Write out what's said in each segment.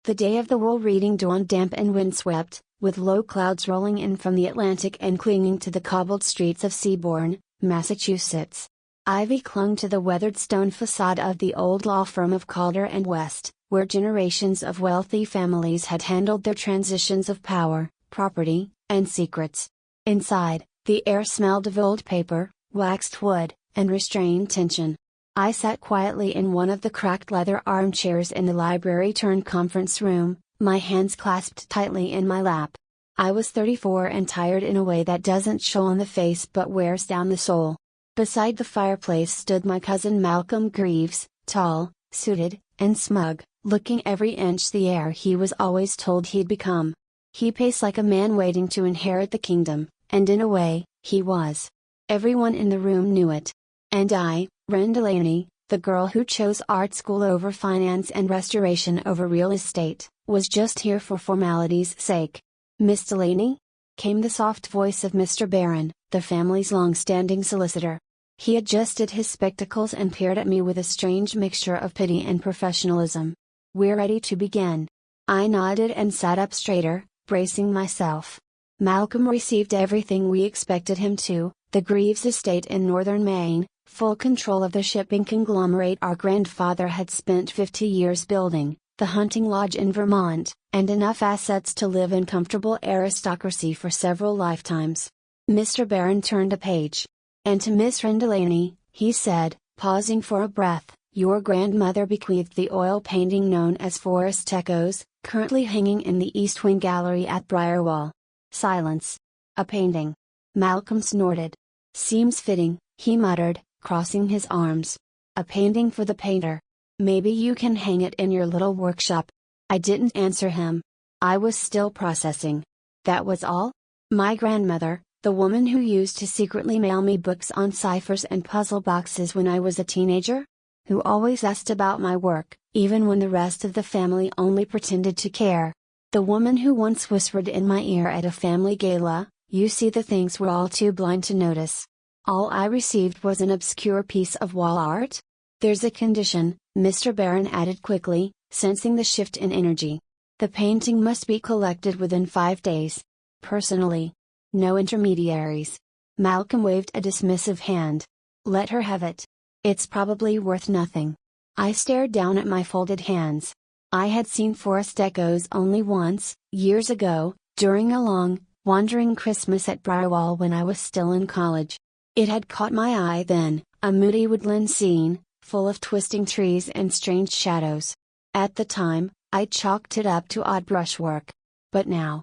The day of the wool reading dawned damp and windswept, with low clouds rolling in from the Atlantic and clinging to the cobbled streets of Seabourn, Massachusetts. Ivy clung to the weathered stone facade of the old law firm of Calder and West, where generations of wealthy families had handled their transitions of power, property, and secrets. Inside, the air smelled of old paper, waxed wood, and restrained tension. I sat quietly in one of the cracked leather armchairs in the library-turned-conference room, my hands clasped tightly in my lap. I was 34 and tired in a way that doesn't show on the face but wears down the soul. Beside the fireplace stood my cousin Malcolm Greaves, tall, suited, and smug, looking every inch the heir he was always told he'd become. He paced like a man waiting to inherit the kingdom, and in a way, he was. Everyone in the room knew it. And I, Ren Delaney, the girl who chose art school over finance and restoration over real estate, was just here for formality's sake. "Miss Delaney?" came the soft voice of Mr. Barron, the family's long-standing solicitor. He adjusted his spectacles and peered at me with a strange mixture of pity and professionalism. "We're ready to begin." I nodded and sat up straighter, bracing myself. Malcolm received everything we expected him to: the Greaves estate in northern Maine, full control of the shipping conglomerate our grandfather had spent 50 years building, the hunting lodge in Vermont, and enough assets to live in comfortable aristocracy for several lifetimes. Mr. Barron turned a page. "And to Miss Ren Delaney," he said, pausing for a breath, "your grandmother bequeathed the oil painting known as Forest Echoes, currently hanging in the East Wing Gallery at Briarwall." Silence. "A painting?" Malcolm snorted. "Seems fitting," he muttered, crossing his arms. "A painting for the painter. Maybe you can hang it in your little workshop." I didn't answer him. I was still processing. That was all? My grandmother, the woman who used to secretly mail me books on ciphers and puzzle boxes when I was a teenager? Who always asked about my work, even when the rest of the family only pretended to care? The woman who once whispered in my ear at a family gala, "You see the things we're all too blind to notice." All I received was an obscure piece of wall art? "There's a condition," Mr. Barron added quickly, sensing the shift in energy. "The painting must be collected within 5 days. Personally. No intermediaries." Malcolm waved a dismissive hand. "Let her have it. It's probably worth nothing." I stared down at my folded hands. I had seen Forest Echoes only once, years ago, during a long, wandering Christmas at Briarwall when I was still in college. It had caught my eye then, a moody woodland scene, full of twisting trees and strange shadows. At the time, I chalked it up to odd brushwork. But now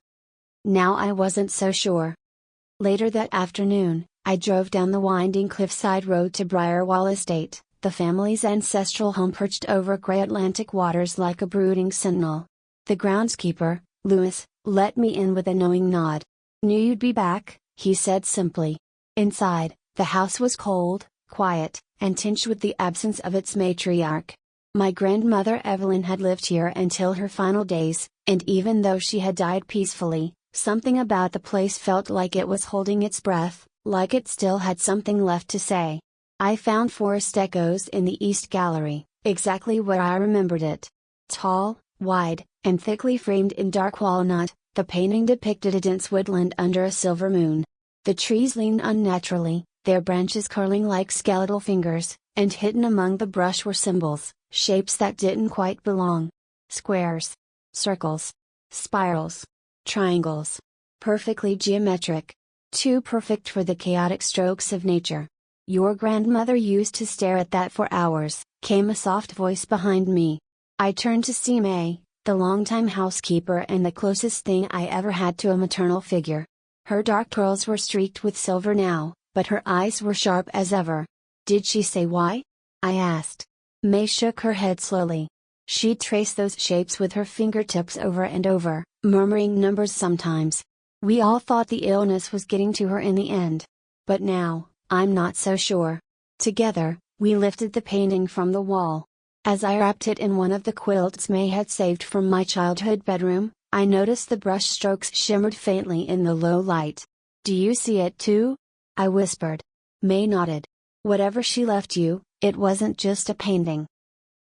I wasn't so sure. Later that afternoon, I drove down the winding cliffside road to Briarwall Estate, the family's ancestral home perched over gray Atlantic waters like a brooding sentinel. The groundskeeper, Lewis, let me in with a knowing nod. "Knew you'd be back," he said simply. Inside, the house was cold, quiet, and tinged with the absence of its matriarch. My grandmother Evelyn had lived here until her final days, and even though she had died peacefully, something about the place felt like it was holding its breath, like it still had something left to say. I found Forest Echoes in the East Gallery, exactly where I remembered it. Tall, wide, and thickly framed in dark walnut, the painting depicted a dense woodland under a silver moon. The trees leaned unnaturally, their branches curling like skeletal fingers, and hidden among the brush were symbols, shapes that didn't quite belong. Squares. Circles. Spirals. Triangles. Perfectly geometric. Too perfect for the chaotic strokes of nature. "Your grandmother used to stare at that for hours," came a soft voice behind me. I turned to see May, the longtime housekeeper and the closest thing I ever had to a maternal figure. Her dark curls were streaked with silver now, but her eyes were sharp as ever. "Did she say why?" I asked. May shook her head slowly. She'd trace those shapes with her fingertips over and over, murmuring numbers sometimes. We all thought the illness was getting to her in the end. But now, I'm not so sure. Together, we lifted the painting from the wall. As I wrapped it in one of the quilts May had saved from my childhood bedroom, I noticed the brush strokes shimmered faintly in the low light. "Do you see it too?" I whispered. May nodded. "Whatever she left you, it wasn't just a painting."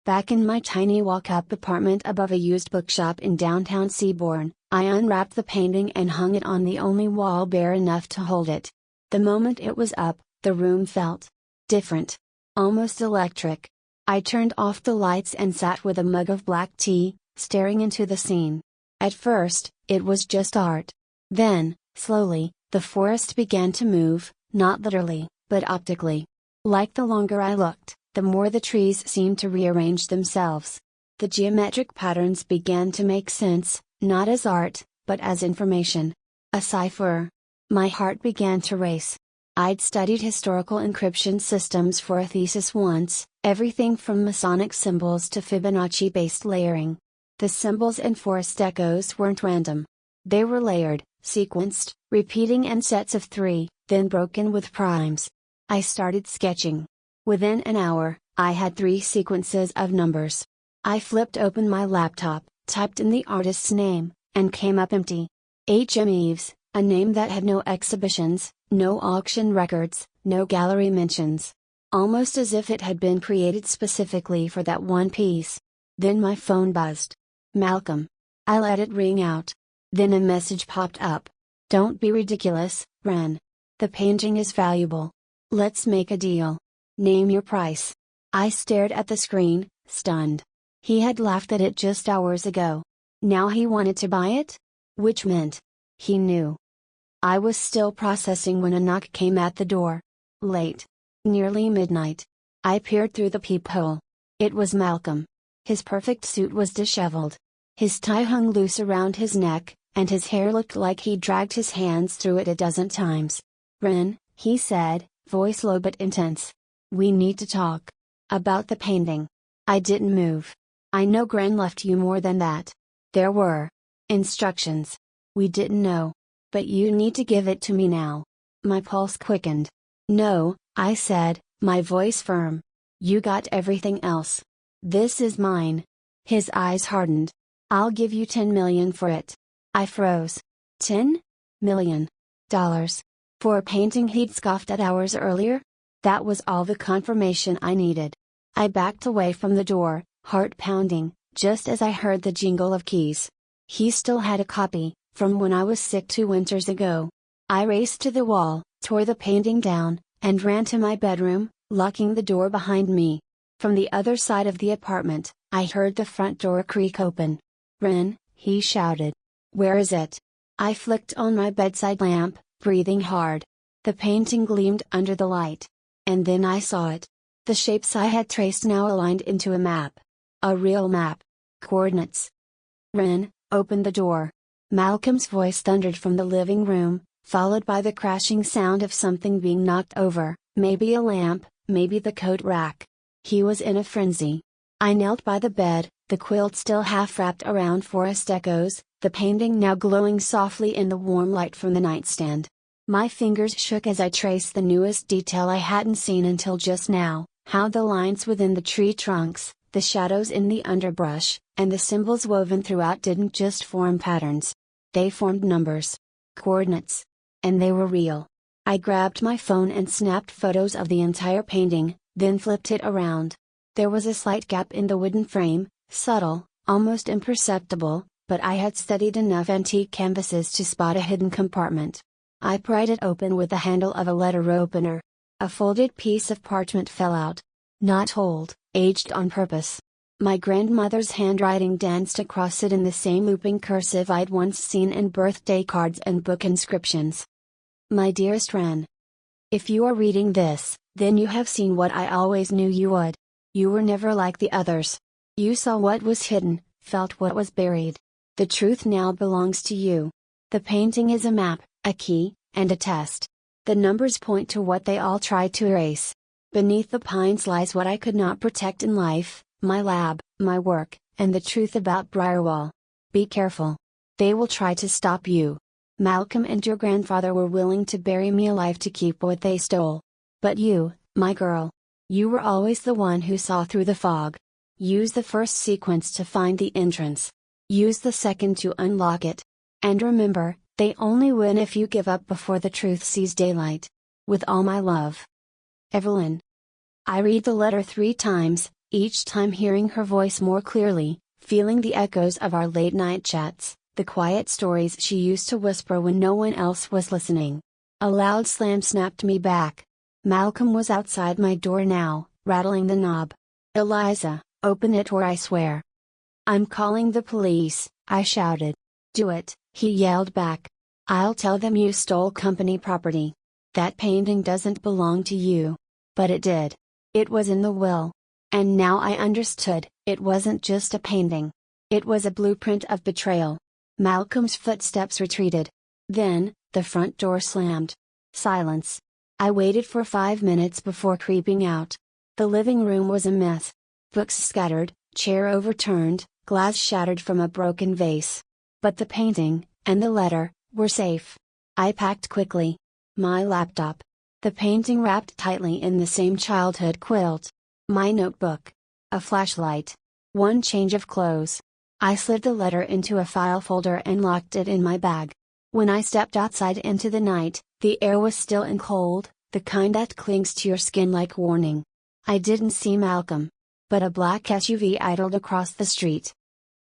Back in my tiny walk-up apartment above a used bookshop in downtown Seabourn, I unwrapped the painting and hung it on the only wall bare enough to hold it. The moment it was up, the room felt different. Almost electric. I turned off the lights and sat with a mug of black tea, staring into the scene. At first, it was just art. Then, slowly, the forest began to move, not literally, but optically. Like the longer I looked, the more the trees seemed to rearrange themselves. The geometric patterns began to make sense, not as art, but as information. A cipher. My heart began to race. I'd studied historical encryption systems for a thesis once, everything from Masonic symbols to Fibonacci-based layering. The symbols and forest echoes weren't random. They were layered, sequenced, repeating in sets of 3, then broken with primes. I started sketching. Within an hour, I had 3 sequences of numbers. I flipped open my laptop, typed in the artist's name, and came up empty. H.M. Eves, a name that had no exhibitions, no auction records, no gallery mentions. Almost as if it had been created specifically for that one piece. Then my phone buzzed. Malcolm. I let it ring out. Then a message popped up. Don't be ridiculous, Ren. The painting is valuable. Let's make a deal. Name your price. I stared at the screen, stunned. He had laughed at it just hours ago. Now he wanted to buy it? Which meant he knew. I was still processing when a knock came at the door. Late. Nearly midnight. I peered through the peephole. It was Malcolm. His perfect suit was disheveled. His tie hung loose around his neck, and his hair looked like he'd dragged his hands through it a dozen times. Ren, he said, voice low but intense. We need to talk. About the painting. I didn't move. I know Gren left you more than that. There were instructions. We didn't know. But you need to give it to me now. My pulse quickened. No, I said, my voice firm. You got everything else. This is mine. His eyes hardened. I'll give you $10 million for it. I froze. $10 million? For a painting he'd scoffed at hours earlier? That was all the confirmation I needed. I backed away from the door, heart pounding, just as I heard the jingle of keys. He still had a copy, from when I was sick 2 winters ago. I raced to the wall, tore the painting down, and ran to my bedroom, locking the door behind me. From the other side of the apartment, I heard the front door creak open. Ren, he shouted. Where is it? I flicked on my bedside lamp, breathing hard. The painting gleamed under the light. And then I saw it. The shapes I had traced now aligned into a map. A real map. Coordinates. Ren, open the door. Malcolm's voice thundered from the living room, followed by the crashing sound of something being knocked over, maybe a lamp, maybe the coat rack. He was in a frenzy. I knelt by the bed, the quilt still half wrapped around forest echoes, the painting now glowing softly in the warm light from the nightstand. My fingers shook as I traced the newest detail I hadn't seen until just now, how the lines within the tree trunks, the shadows in the underbrush, and the symbols woven throughout didn't just form patterns. They formed numbers. Coordinates. And they were real. I grabbed my phone and snapped photos of the entire painting, then flipped it around. There was a slight gap in the wooden frame, subtle, almost imperceptible, but I had studied enough antique canvases to spot a hidden compartment. I pried it open with the handle of a letter opener. A folded piece of parchment fell out. Not old, aged on purpose. My grandmother's handwriting danced across it in the same looping cursive I'd once seen in birthday cards and book inscriptions. My dearest Ren. If you are reading this, then you have seen what I always knew you would. You were never like the others. You saw what was hidden, felt what was buried. The truth now belongs to you. The painting is a map, a key, and a test. The numbers point to what they all tried to erase. Beneath the pines lies what I could not protect in life, my lab, my work, and the truth about Briarwall. Be careful. They will try to stop you. Malcolm and your grandfather were willing to bury me alive to keep what they stole. But you, my girl. You were always the one who saw through the fog. Use the first sequence to find the entrance. Use the second to unlock it. And remember, they only win if you give up before the truth sees daylight. With all my love. Evelyn. I read the letter 3 times, each time hearing her voice more clearly, feeling the echoes of our late-night chats, the quiet stories she used to whisper when no one else was listening. A loud slam snapped me back. Malcolm was outside my door now, rattling the knob. "Eliza, open it or I swear." "I'm calling the police," I shouted. "Do it," he yelled back. "I'll tell them you stole company property. That painting doesn't belong to you." But it did. It was in the will. And now I understood, it wasn't just a painting. It was a blueprint of betrayal. Malcolm's footsteps retreated. Then, the front door slammed. Silence. I waited for 5 minutes before creeping out. The living room was a mess. Books scattered, chair overturned, glass shattered from a broken vase. But the painting, and the letter, were safe. I packed quickly. My laptop. The painting wrapped tightly in the same childhood quilt. My notebook. A flashlight. One change of clothes. I slid the letter into a file folder and locked it in my bag. When I stepped outside into the night, the air was still and cold, the kind that clings to your skin like warning. I didn't see Malcolm. But a black SUV idled across the street.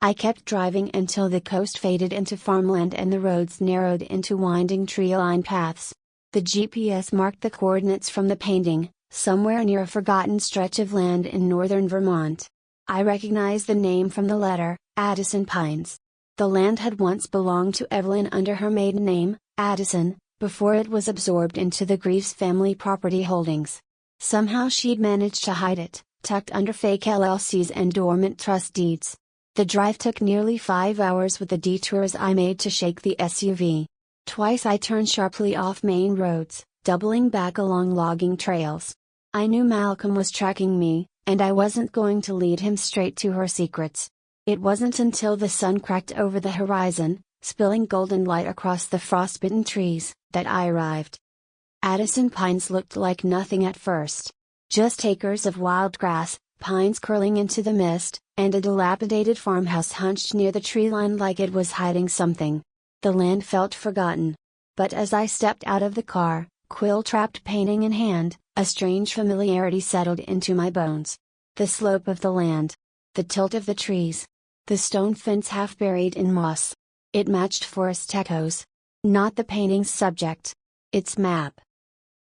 I kept driving until the coast faded into farmland and the roads narrowed into winding tree-lined paths. The GPS marked the coordinates from the painting, somewhere near a forgotten stretch of land in northern Vermont. I recognized the name from the letter, Addison Pines. The land had once belonged to Evelyn under her maiden name, Addison, before it was absorbed into the Greaves family property holdings. Somehow she'd managed to hide it, tucked under fake LLCs and dormant trust deeds. The drive took nearly 5 hours with the detours I made to shake the SUV. Twice I turned sharply off main roads, doubling back along logging trails. I knew Malcolm was tracking me, and I wasn't going to lead him straight to her secrets. It wasn't until the sun cracked over the horizon, spilling golden light across the frostbitten trees, that I arrived. Addison Pines looked like nothing at first. Just acres of wild grass, pines curling into the mist, and a dilapidated farmhouse hunched near the tree line like it was hiding something. The land felt forgotten. But as I stepped out of the car, quill-trapped painting in hand, a strange familiarity settled into my bones. The slope of the land. The tilt of the trees. The stone fence half buried in moss. It matched forest echoes. Not the painting's subject. Its map.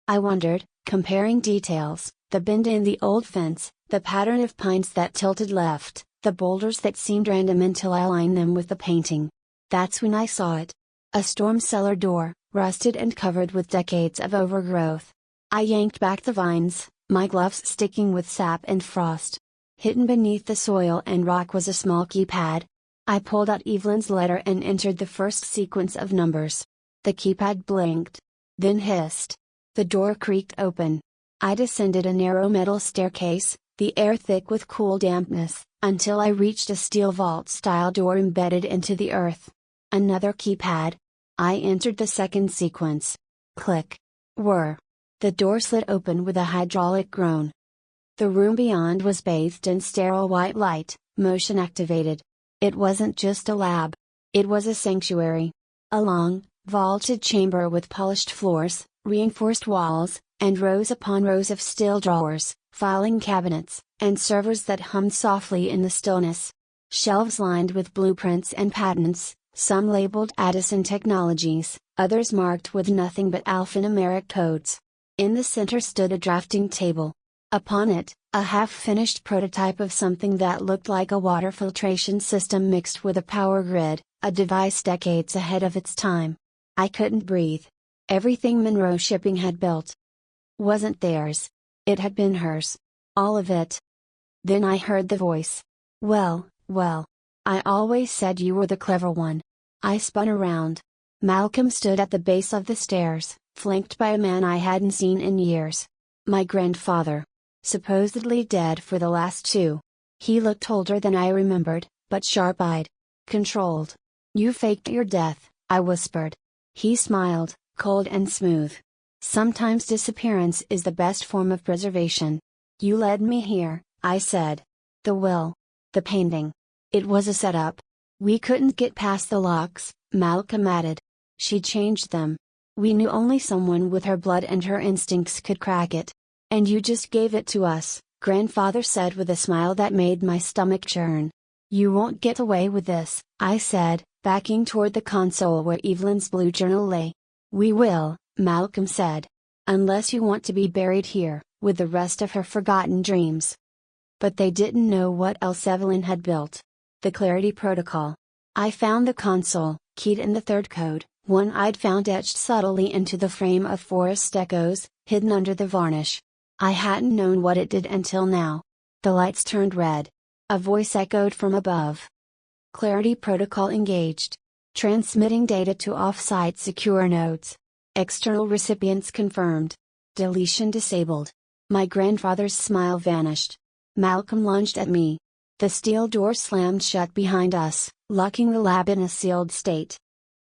I wondered, comparing details, the bend in the old fence, the pattern of pines that tilted left, the boulders that seemed random until I aligned them with the painting. That's when I saw it. A storm cellar door, rusted and covered with decades of overgrowth. I yanked back the vines, my gloves sticking with sap and frost. Hidden beneath the soil and rock was a small keypad. I pulled out Evelyn's letter and entered the first sequence of numbers. The keypad blinked. Then hissed. The door creaked open. I descended a narrow metal staircase, the air thick with cool dampness, until I reached a steel vault-style door embedded into the earth. Another keypad. I entered the second sequence. Click. Whir. The door slid open with a hydraulic groan. The room beyond was bathed in sterile white light, motion activated. It wasn't just a lab. It was a sanctuary. A long, vaulted chamber with polished floors, reinforced walls, and rows upon rows of steel drawers, filing cabinets, and servers that hummed softly in the stillness. Shelves lined with blueprints and patents, some labeled Addison Technologies, others marked with nothing but alphanumeric codes. In the center stood a drafting table. Upon it, a half-finished prototype of something that looked like a water filtration system mixed with a power grid, a device decades ahead of its time. I couldn't breathe. Everything Monroe Shipping had built wasn't theirs. It had been hers. All of it. Then I heard the voice. Well, I always said you were the clever one. I spun around. Malcolm stood at the base of the stairs, flanked by a man I hadn't seen in years. My grandfather. Supposedly dead for the last 2. He looked older than I remembered, but sharp-eyed. Controlled. You faked your death, I whispered. He smiled, cold and smooth. Sometimes disappearance is the best form of preservation. You led me here, I said. The will. The painting. It was a setup. We couldn't get past the locks, Malcolm added. She changed them. We knew only someone with her blood and her instincts could crack it. And you just gave it to us, Grandfather said with a smile that made my stomach churn. You won't get away with this, I said, backing toward the console where Evelyn's blue journal lay. We will, Malcolm said. Unless you want to be buried here, with the rest of her forgotten dreams. But they didn't know what else Evelyn had built. The Clarity Protocol. I found the console, keyed in the third code, one I'd found etched subtly into the frame of forest echoes, hidden under the varnish. I hadn't known what it did until now. The lights turned red. A voice echoed from above. Clarity Protocol engaged. Transmitting data to off-site secure nodes. External recipients confirmed. Deletion disabled. My grandfather's smile vanished. Malcolm lunged at me. The steel door slammed shut behind us, locking the lab in a sealed state.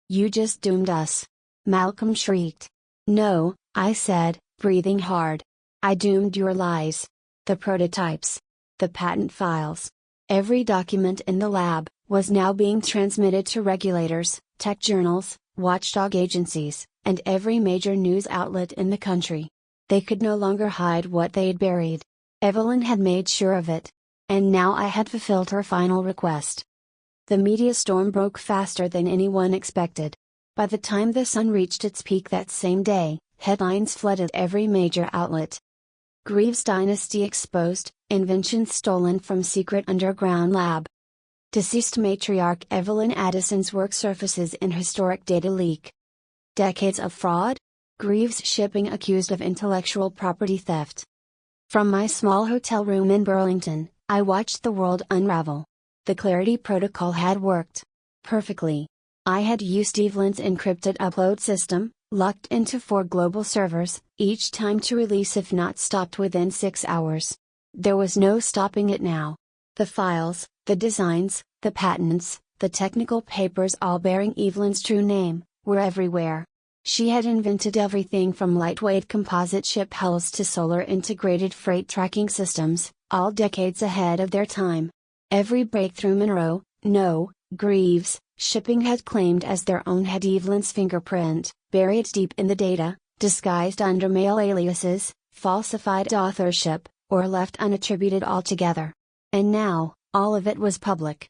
You just doomed us. Malcolm shrieked. No, I said, breathing hard. I doomed your lies. The prototypes. The patent files. Every document in the lab was now being transmitted to regulators, tech journals, watchdog agencies, and every major news outlet in the country. They could no longer hide what they'd buried. Evelyn had made sure of it. And now I had fulfilled her final request. The media storm broke faster than anyone expected. By the time the sun reached its peak that same day, headlines flooded every major outlet. Greaves dynasty exposed, inventions stolen from secret underground lab. Deceased matriarch Evelyn Addison's work surfaces in historic data leak. Decades of fraud? Greaves shipping accused of intellectual property theft. From my small hotel room in Burlington, I watched the world unravel. The Clarity Protocol had worked perfectly. I had used Evelyn's encrypted upload system, locked into 4 global servers, each time to release if not stopped within 6 hours. There was no stopping it now. The files, the designs, the patents, the technical papers all bearing Evelyn's true name, were everywhere. She had invented everything from lightweight composite ship hulls to solar-integrated freight tracking systems, all decades ahead of their time. Every breakthrough Monroe, Greaves, shipping had claimed as their own had Evelyn's fingerprint, buried deep in the data, disguised under male aliases, falsified authorship, or left unattributed altogether. And now, all of it was public.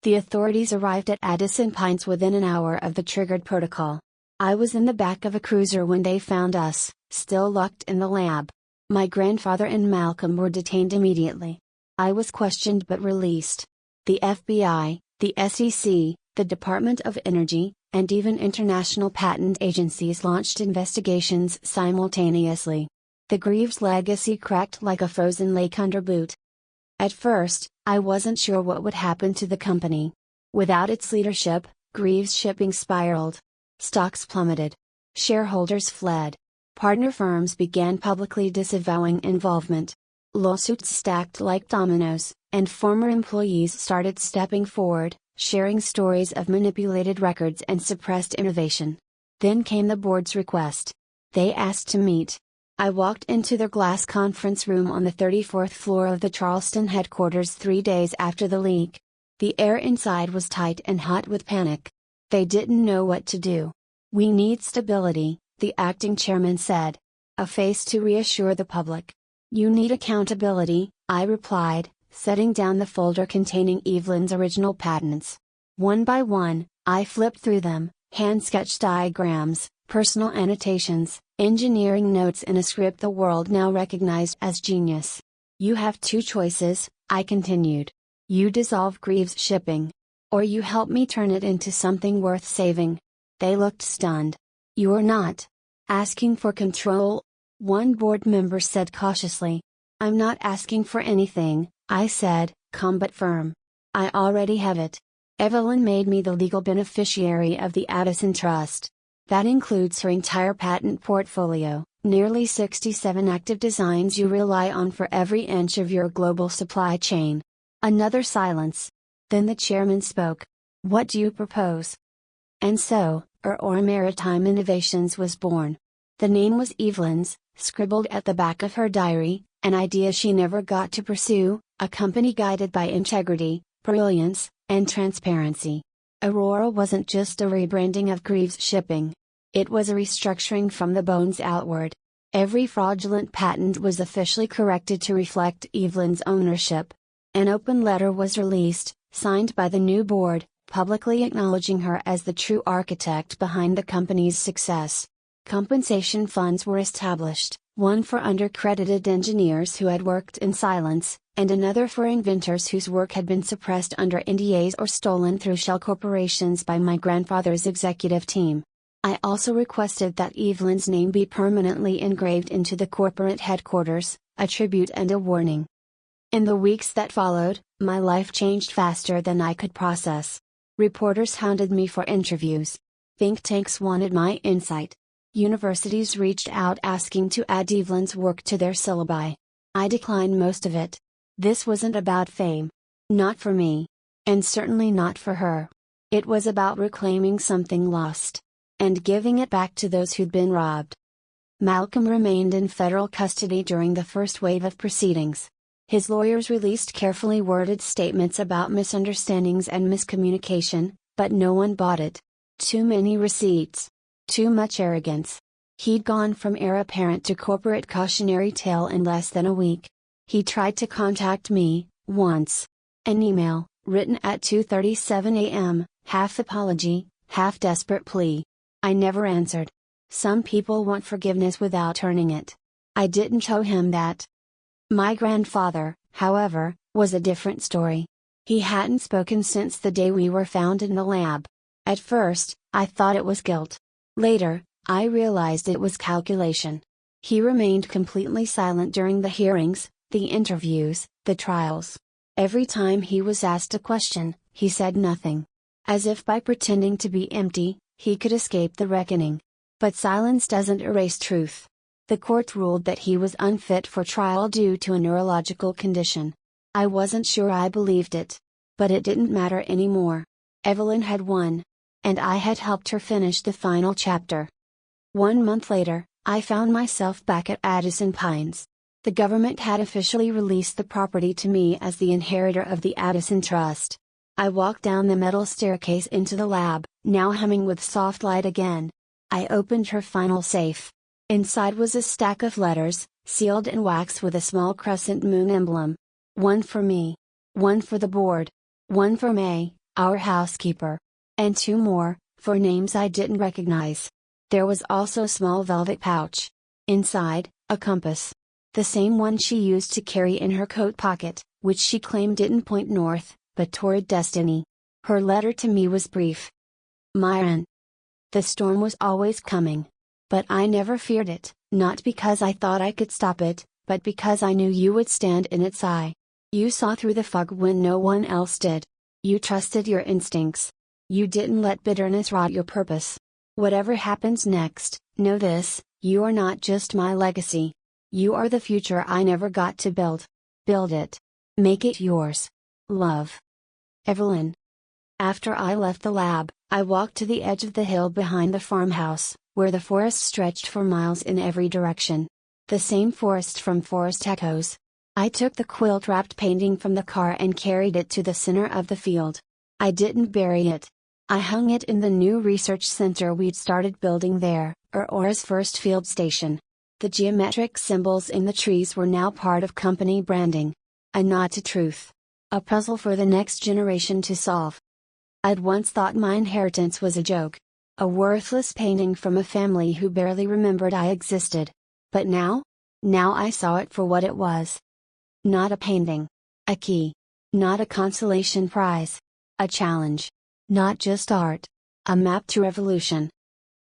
The authorities arrived at Addison Pines within an hour of the triggered protocol. I was in the back of a cruiser when they found us, still locked in the lab. My grandfather and Malcolm were detained immediately. I was questioned but released. The FBI, the SEC, the Department of Energy, and even international patent agencies launched investigations simultaneously. The Greaves legacy cracked like a frozen lake under boot. At first, I wasn't sure what would happen to the company. Without its leadership, Greaves shipping spiraled. Stocks plummeted. Shareholders fled. Partner firms began publicly disavowing involvement. Lawsuits stacked like dominoes, and former employees started stepping forward, sharing stories of manipulated records and suppressed innovation. Then came the board's request. They asked to meet. I walked into their glass conference room on the 34th floor of the Charleston headquarters 3 days after the leak. The air inside was tight and hot with panic. They didn't know what to do. We need stability, the acting chairman said. A face to reassure the public. You need accountability, I replied, setting down the folder containing Evelyn's original patents. One by one, I flipped through them, hand-sketched diagrams, personal annotations, engineering notes in a script the world now recognized as genius. You have 2 choices, I continued. You dissolve Greaves shipping. Or you help me turn it into something worth saving. They looked stunned. You're not asking for control? One board member said cautiously. I'm not asking for anything, I said, calm but firm. I already have it. Evelyn made me the legal beneficiary of the Addison Trust. That includes her entire patent portfolio, nearly 67 active designs you rely on for every inch of your global supply chain. Another silence. Then the chairman spoke. What do you propose? And so, or Maritime Innovations was born. The name was Evelyn's, scribbled at the back of her diary, an idea she never got to pursue, a company guided by integrity, brilliance, and transparency. Aurora wasn't just a rebranding of Greaves shipping. It was a restructuring from the bones outward. Every fraudulent patent was officially corrected to reflect Evelyn's ownership. An open letter was released, signed by the new board, publicly acknowledging her as the true architect behind the company's success. Compensation funds were established, one for undercredited engineers who had worked in silence, and another for inventors whose work had been suppressed under NDAs or stolen through shell corporations by my grandfather's executive team. I also requested that Evelyn's name be permanently engraved into the corporate headquarters, a tribute and a warning. In the weeks that followed, my life changed faster than I could process. Reporters hounded me for interviews. Think tanks wanted my insight. Universities reached out asking to add Evelyn's work to their syllabi. I declined most of it. This wasn't about fame. Not for me. And certainly not for her. It was about reclaiming something lost. And giving it back to those who'd been robbed. Malcolm remained in federal custody during the first wave of proceedings. His lawyers released carefully worded statements about misunderstandings and miscommunication, but no one bought it. Too many receipts. Too much arrogance. He'd gone from heir apparent to corporate cautionary tale in less than a week. He tried to contact me, once. An email, written at 2:37 a.m., half apology, half desperate plea. I never answered. Some people want forgiveness without earning it. I didn't owe him that. My grandfather, however, was a different story. He hadn't spoken since the day we were found in the lab. At first, I thought it was guilt. Later, I realized it was calculation. He remained completely silent during the hearings, the interviews, the trials. Every time he was asked a question, he said nothing. As if by pretending to be empty, he could escape the reckoning. But silence doesn't erase truth. The court ruled that he was unfit for trial due to a neurological condition. I wasn't sure I believed it. But it didn't matter anymore. Evelyn had won. And I had helped her finish the final chapter. 1 month later, I found myself back at Addison Pines. The government had officially released the property to me as the inheritor of the Addison Trust. I walked down the metal staircase into the lab, now humming with soft light again. I opened her final safe. Inside was a stack of letters, sealed in wax with a small crescent moon emblem. One for me. One for the board. One for May, our housekeeper. And 2 more, for names I didn't recognize. There was also a small velvet pouch. Inside, a compass. The same one she used to carry in her coat pocket, which she claimed didn't point north, but toward destiny. Her letter to me was brief. Myron. The storm was always coming. But I never feared it, not because I thought I could stop it, but because I knew you would stand in its eye. You saw through the fog when no one else did. You trusted your instincts. You didn't let bitterness rot your purpose. Whatever happens next, know this, you are not just my legacy. You are the future I never got to build. Build it. Make it yours. Love. Evelyn. After I left the lab, I walked to the edge of the hill behind the farmhouse, where the forest stretched for miles in every direction. The same forest from Forest Echoes. I took the quilt-wrapped painting from the car and carried it to the center of the field. I didn't bury it. I hung it in the new research center we'd started building there, Aurora's first field station. The geometric symbols in the trees were now part of company branding. A nod to truth. A puzzle for the next generation to solve. I'd once thought my inheritance was a joke. A worthless painting from a family who barely remembered I existed. But now? Now I saw it for what it was. Not a painting. A key. Not a consolation prize. A challenge. Not just art. A map to revolution.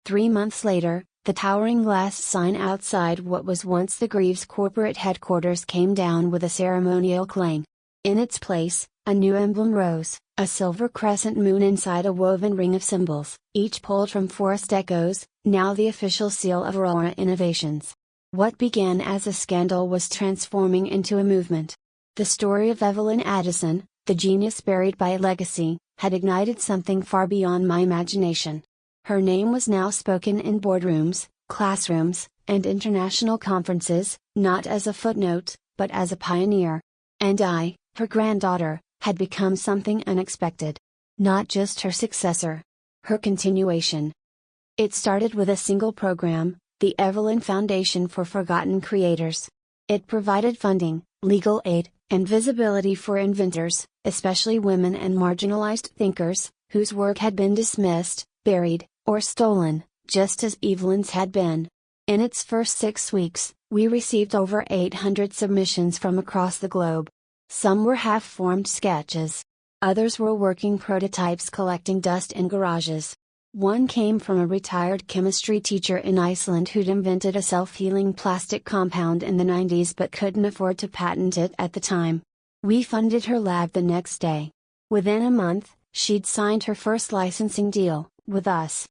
3 months later, the towering glass sign outside what was once the Greaves corporate headquarters came down with a ceremonial clang. In its place, a new emblem rose, a silver crescent moon inside a woven ring of symbols, each pulled from Forest Echoes, now the official seal of Aurora Innovations. What began as a scandal was transforming into a movement. The story of Evelyn Addison, the genius buried by a legacy, had ignited something far beyond my imagination. Her name was now spoken in boardrooms, classrooms, and international conferences, not as a footnote, but as a pioneer. And I, her granddaughter, had become something unexpected. Not just her successor. Her continuation. It started with a single program, the Evelyn Foundation for Forgotten Creators. It provided funding, legal aid, and visibility for inventors, especially women and marginalized thinkers, whose work had been dismissed, buried, or stolen, just as Evelyn's had been. In its first 6 weeks, we received over 800 submissions from across the globe. Some were half-formed sketches. Others were working prototypes collecting dust in garages. One came from a retired chemistry teacher in Iceland who'd invented a self-healing plastic compound in the 90s but couldn't afford to patent it at the time. We funded her lab the next day. Within a month, she'd signed her first licensing deal, with us.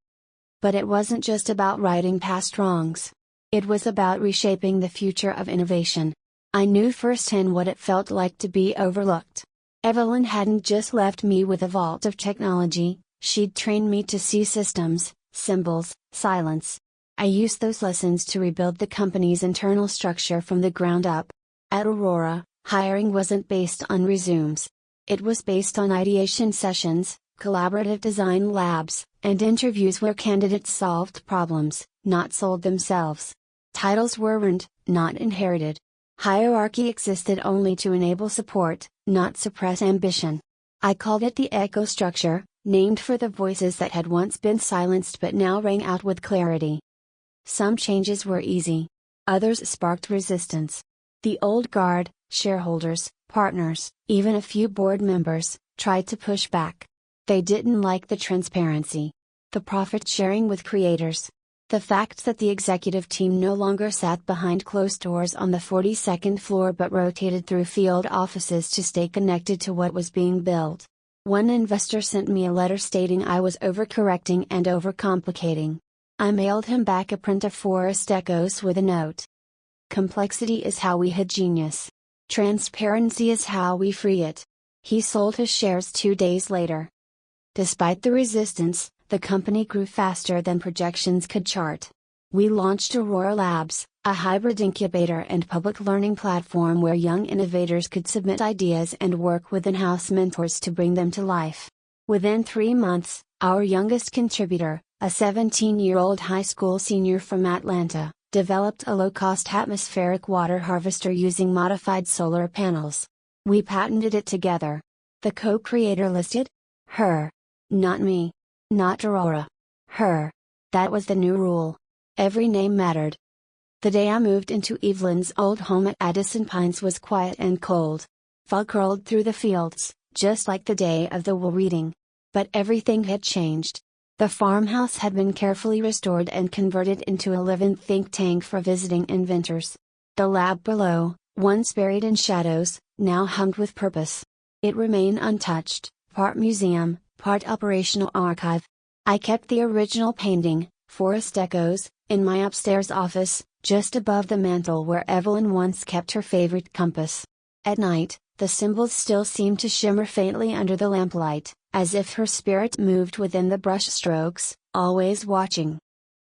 But it wasn't just about righting past wrongs. It was about reshaping the future of innovation. I knew firsthand what it felt like to be overlooked. Evelyn hadn't just left me with a vault of technology, she'd trained me to see systems, symbols, silence. I used those lessons to rebuild the company's internal structure from the ground up. At Aurora, hiring wasn't based on resumes. It was based on ideation sessions, collaborative design labs, and interviews where candidates solved problems, not sold themselves. Titles were earned, not inherited. Hierarchy existed only to enable support, not suppress ambition. I called it the echo structure, named for the voices that had once been silenced but now rang out with clarity. Some changes were easy. Others sparked resistance. The old guard, shareholders, partners, even a few board members, tried to push back. They didn't like the transparency. The profit sharing with creators. The fact that the executive team no longer sat behind closed doors on the 42nd floor but rotated through field offices to stay connected to what was being built. One investor sent me a letter stating I was overcorrecting and overcomplicating. I mailed him back a print of Forest Echoes with a note. Complexity is how we hide genius. Transparency is how we free it. He sold his shares 2 days later. Despite the resistance, the company grew faster than projections could chart. We launched Aurora Labs, a hybrid incubator and public learning platform where young innovators could submit ideas and work with in-house mentors to bring them to life. Within 3 months, our youngest contributor, a 17-year-old high school senior from Atlanta, developed a low-cost atmospheric water harvester using modified solar panels. We patented it together. The co-creator listed? Her. Not me. Not Aurora. Her. That was the new rule. Every name mattered. The day I moved into Evelyn's old home at Addison Pines was quiet and cold. Fog rolled through the fields, just like the day of the will reading. But everything had changed. The farmhouse had been carefully restored and converted into a living think tank for visiting inventors. The lab below, once buried in shadows, now hummed with purpose. It remained untouched, part museum, part operational archive. I kept the original painting, Forest Echoes, in my upstairs office, just above the mantel where Evelyn once kept her favorite compass. At night, the symbols still seemed to shimmer faintly under the lamplight, as if her spirit moved within the brushstrokes, always watching.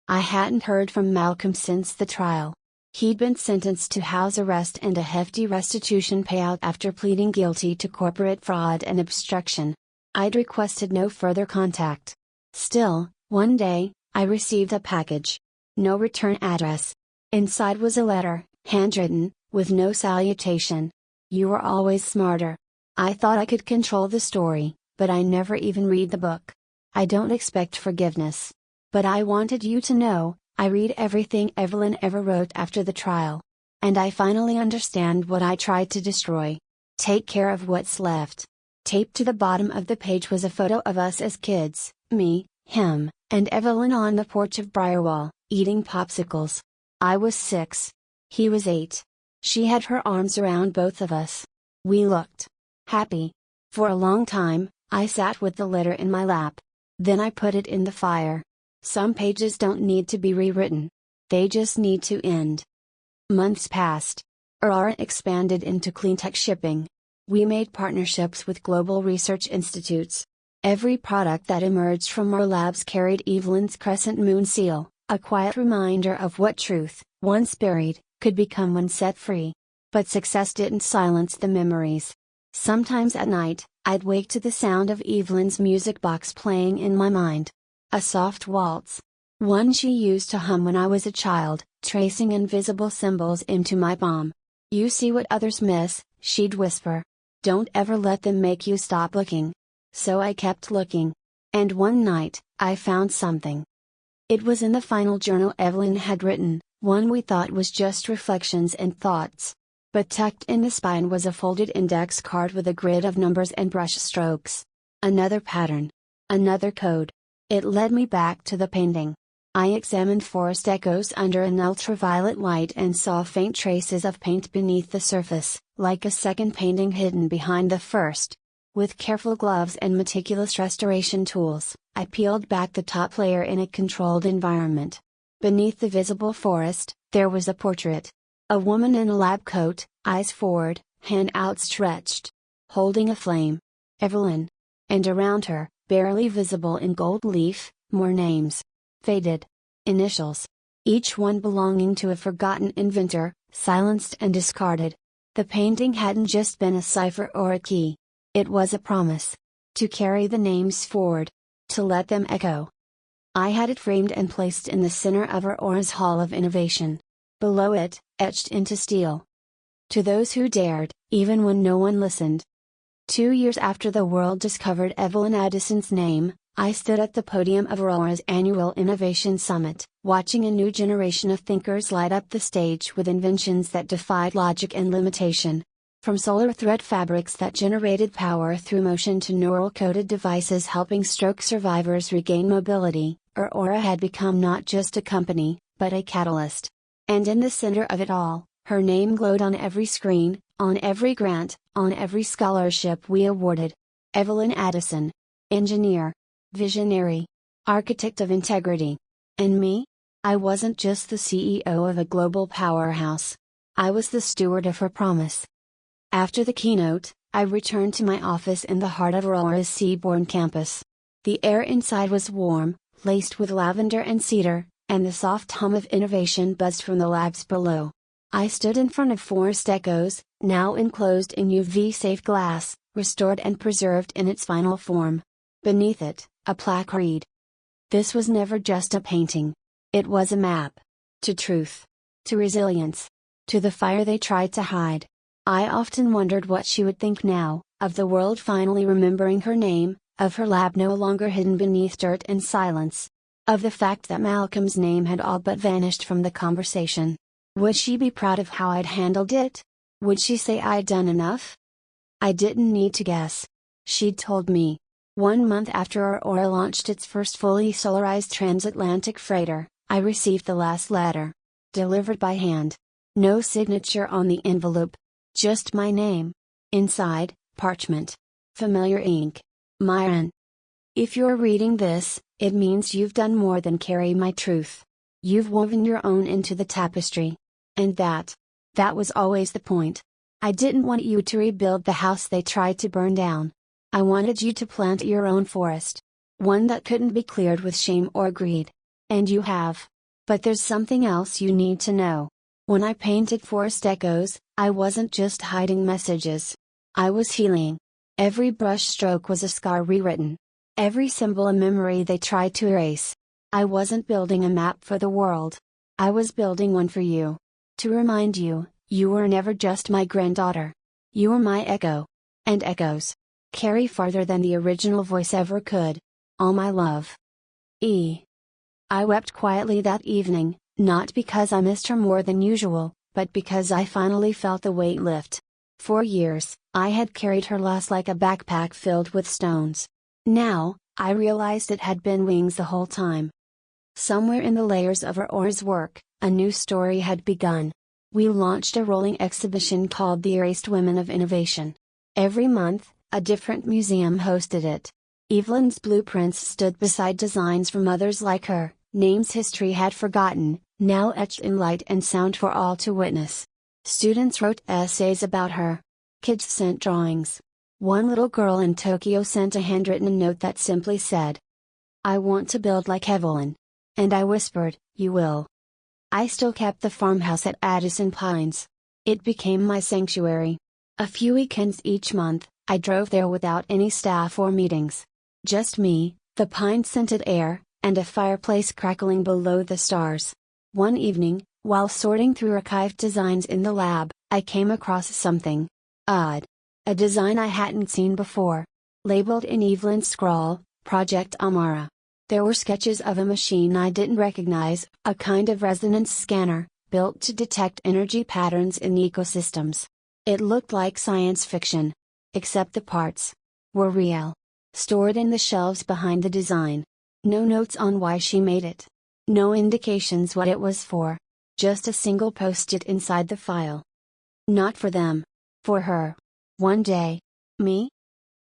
I hadn't heard from Malcolm since the trial. He'd been sentenced to house arrest and a hefty restitution payout after pleading guilty to corporate fraud and obstruction. I'd requested no further contact. Still, one day, I received a package. No return address. Inside was a letter, handwritten, with no salutation. You were always smarter. I thought I could control the story, but I never even read the book. I don't expect forgiveness. But I wanted you to know, I read everything Evelyn ever wrote after the trial. And I finally understand what I tried to destroy. Take care of what's left. Taped to the bottom of the page was a photo of us as kids, me, him, and Evelyn on the porch of Briarwall, eating popsicles. I was 6. He was 8. She had her arms around both of us. We looked happy. For a long time, I sat with the letter in my lap. Then I put it in the fire. Some pages don't need to be rewritten. They just need to end. Months passed. Aurora expanded into cleantech shipping. We made partnerships with global research institutes. Every product that emerged from our labs carried Evelyn's crescent moon seal, a quiet reminder of what truth, once buried, could become when set free. But success didn't silence the memories. Sometimes at night, I'd wake to the sound of Evelyn's music box playing in my mind. A soft waltz. One she used to hum when I was a child, tracing invisible symbols into my palm. "You see what others miss," she'd whisper. "Don't ever let them make you stop looking." So I kept looking. And one night, I found something. It was in the final journal Evelyn had written, one we thought was just reflections and thoughts. But tucked in the spine was a folded index card with a grid of numbers and brush strokes. Another pattern. Another code. It led me back to the painting. I examined forest echoes under an ultraviolet light and saw faint traces of paint beneath the surface, like a second painting hidden behind the first. With careful gloves and meticulous restoration tools, I peeled back the top layer in a controlled environment. Beneath the visible forest, there was a portrait. A woman in a lab coat, eyes forward, hand outstretched. Holding a flame. Evelyn. And around her, barely visible in gold leaf, more names. Faded. Initials. Each one belonging to a forgotten inventor, silenced and discarded. The painting hadn't just been a cipher or a key. It was a promise. To carry the names forward. To let them echo. I had it framed and placed in the center of Aurora's Hall of Innovation. Below it, etched into steel. To those who dared, even when no one listened. 2 years after the world discovered Evelyn Addison's name, I stood at the podium of Aurora's annual Innovation Summit, watching a new generation of thinkers light up the stage with inventions that defied logic and limitation. From solar thread fabrics that generated power through motion to neural-coded devices helping stroke survivors regain mobility, Aurora had become not just a company, but a catalyst. And in the center of it all, her name glowed on every screen, on every grant, on every scholarship we awarded. Evelyn Addison. Engineer. Visionary. Architect of integrity. And me? I wasn't just the CEO of a global powerhouse. I was the steward of her promise. After the keynote, I returned to my office in the heart of Aurora's Seabourn campus. The air inside was warm, laced with lavender and cedar, and the soft hum of innovation buzzed from the labs below. I stood in front of Forest Echoes, now enclosed in UV-safe glass, restored and preserved in its final form. Beneath it, a plaque read. This was never just a painting. It was a map. To truth. To resilience. To the fire they tried to hide. I often wondered what she would think now, of the world finally remembering her name, of her lab no longer hidden beneath dirt and silence. Of the fact that Malcolm's name had all but vanished from the conversation. Would she be proud of how I'd handled it? Would she say I'd done enough? I didn't need to guess. She'd told me. 1 month after Aurora launched its first fully solarized transatlantic freighter, I received the last letter. Delivered by hand. No signature on the envelope. Just my name. Inside, parchment. Familiar ink. Myron. If you're reading this, it means you've done more than carry my truth. You've woven your own into the tapestry. And that was always the point. I didn't want you to rebuild the house they tried to burn down. I wanted you to plant your own forest. One that couldn't be cleared with shame or greed. And you have. But there's something else you need to know. When I painted Forest Echoes, I wasn't just hiding messages. I was healing. Every brush stroke was a scar rewritten. Every symbol a memory they tried to erase. I wasn't building a map for the world. I was building one for you. To remind you, you were never just my granddaughter. You were my echo. And echoes carry farther than the original voice ever could. All my love. E. I wept quietly that evening, not because I missed her more than usual, but because I finally felt the weight lift. For years, I had carried her loss like a backpack filled with stones. Now, I realized it had been wings the whole time. Somewhere in the layers of Aurora's work, a new story had begun. We launched a rolling exhibition called The Erased Women of Innovation. Every month, a different museum hosted it. Evelyn's blueprints stood beside designs from others like her, names history had forgotten, now etched in light and sound for all to witness. Students wrote essays about her. Kids sent drawings. One little girl in Tokyo sent a handwritten note that simply said, "I want to build like Evelyn." And I whispered, "You will." I still kept the farmhouse at Addison Pines. It became my sanctuary. A few weekends each month, I drove there without any staff or meetings. Just me, the pine-scented air, and a fireplace crackling below the stars. One evening, while sorting through archived designs in the lab, I came across something odd. A design I hadn't seen before. Labeled in Evelyn's scrawl, Project Amara. There were sketches of a machine I didn't recognize, a kind of resonance scanner, built to detect energy patterns in ecosystems. It looked like science fiction. Except the parts were real. Stored in the shelves behind the design. No notes on why she made it. No indications what it was for. Just a single post-it inside the file. Not for them. For her. One day. Me?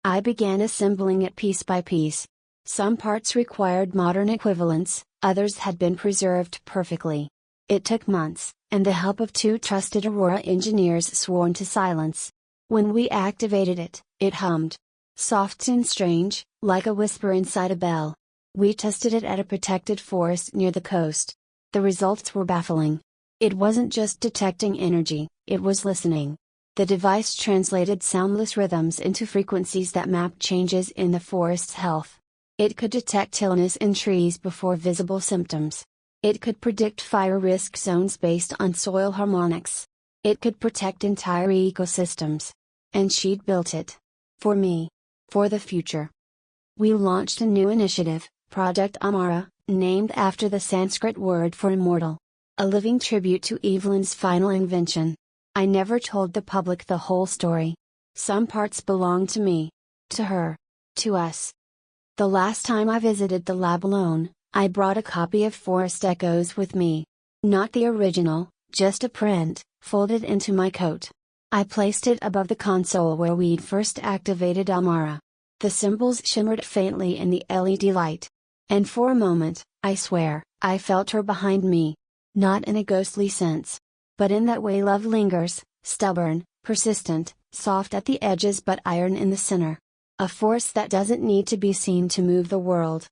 I began assembling it piece by piece. Some parts required modern equivalents, others had been preserved perfectly. It took months, and the help of 2 trusted Aurora engineers sworn to silence. When we activated it, it hummed. Soft and strange, like a whisper inside a bell. We tested it at a protected forest near the coast. The results were baffling. It wasn't just detecting energy, it was listening. The device translated soundless rhythms into frequencies that mapped changes in the forest's health. It could detect illness in trees before visible symptoms. It could predict fire risk zones based on soil harmonics. It could protect entire ecosystems. And she'd built it. For me. For the future. We launched a new initiative, Project Amara, named after the Sanskrit word for immortal. A living tribute to Evelyn's final invention. I never told the public the whole story. Some parts belong to me. To her. To us. The last time I visited the lab alone, I brought a copy of Forest Echoes with me. Not the original, just a print, folded into my coat. I placed it above the console where we'd first activated Amara. The symbols shimmered faintly in the LED light. And for a moment, I swear, I felt her behind me. Not in a ghostly sense. But in that way love lingers, stubborn, persistent, soft at the edges but iron in the center. A force that doesn't need to be seen to move the world.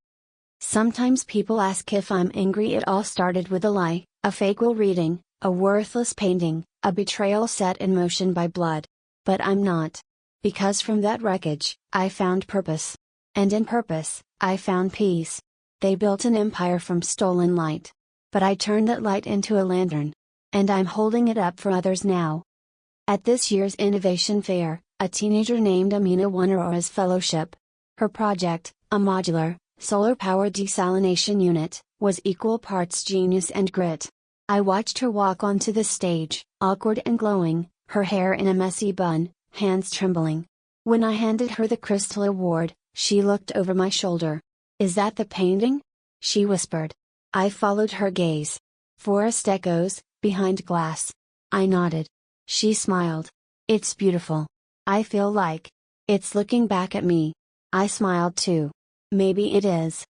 Sometimes people ask if I'm angry. It all started with a lie, a fake will reading, a worthless painting, a betrayal set in motion by blood. But I'm not. Because from that wreckage, I found purpose. And in purpose, I found peace. They built an empire from stolen light. But I turned that light into a lantern. And I'm holding it up for others now. At this year's Innovation Fair, a teenager named Amina won Aurora's fellowship. Her project, a modular, solar-powered desalination unit, was equal parts genius and grit. I watched her walk onto the stage, awkward and glowing, her hair in a messy bun, hands trembling. When I handed her the Crystal Award, she looked over my shoulder. "Is that the painting?" she whispered. I followed her gaze. Forest Echoes, behind glass. I nodded. She smiled. "It's beautiful. I feel like it's looking back at me." I smiled too. Maybe it is.